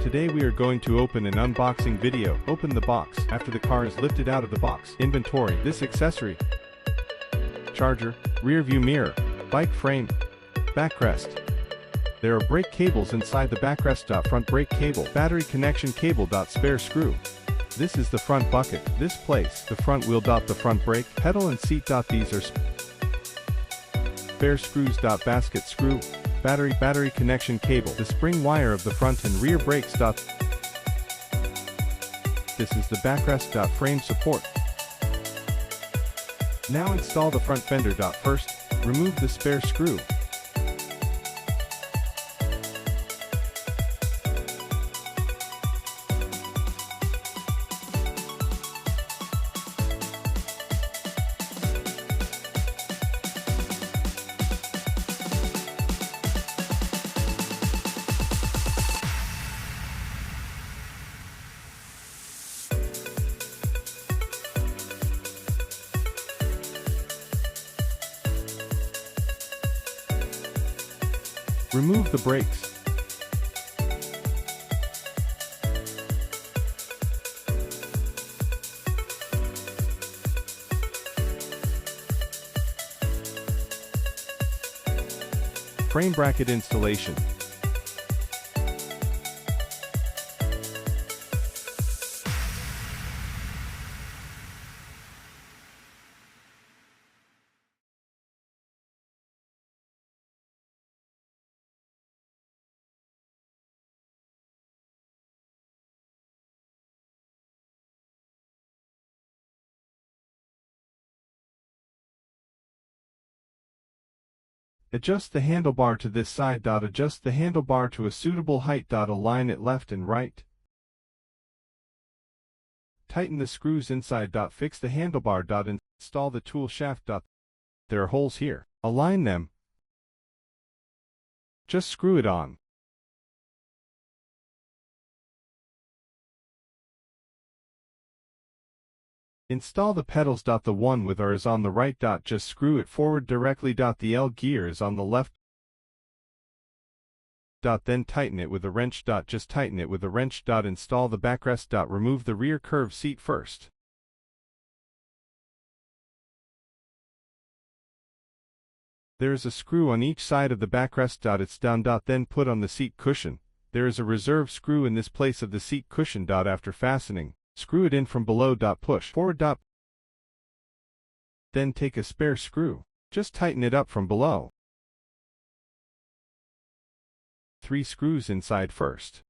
Today we are going to open an unboxing video. Open the box. After the car is lifted out of the box. Inventory. This accessory. Charger. Rear view mirror. Bike frame. Backrest. There are brake cables inside the backrest. Front brake cable. Battery connection cable. Spare screw. This is the front bucket. This place. The front wheel. The front brake. Pedal and seat. These are spare screws. Basket screw. Battery connection cable. The spring wire of the front and rear brakes. This is the backrest. Frame support. Now install the front fender. First, remove the spare screw. Remove the brakes. Frame bracket installation. Adjust the handlebar to this side. Adjust the handlebar to a suitable height. Align it left and right. Tighten the screws inside. Fix the handlebar. Install the tool shaft. There are holes here. Align them. Just screw it on. Install the pedals. The one with R is on the right. Just screw it forward directly. The L gear is on the left. Then tighten it with a wrench. Just tighten it with a wrench. Install the backrest. Remove the rear curve seat first. There is a screw on each side of the backrest. It's down. Then put on the seat cushion. There is a reserve screw in this place of the seat cushion. After fastening, screw it in from below. Push forward. Then take a spare screw. Just tighten it up from below. 3 screws inside first.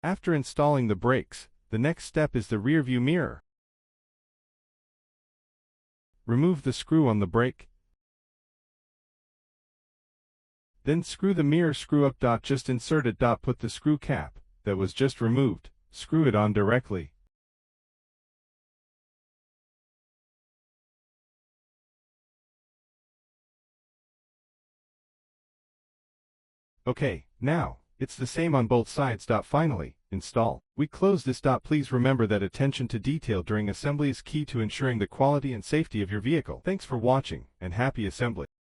After installing the brakes, the next step is the rear view mirror. Remove the screw on the brake. Then screw the mirror screw up. Just insert it. Put the screw cap that was just removed. Screw it on directly. Okay, now, it's the same on both sides. Finally, install. We close this. Please remember that attention to detail during assembly is key to ensuring the quality and safety of your vehicle. Thanks for watching, and happy assembly.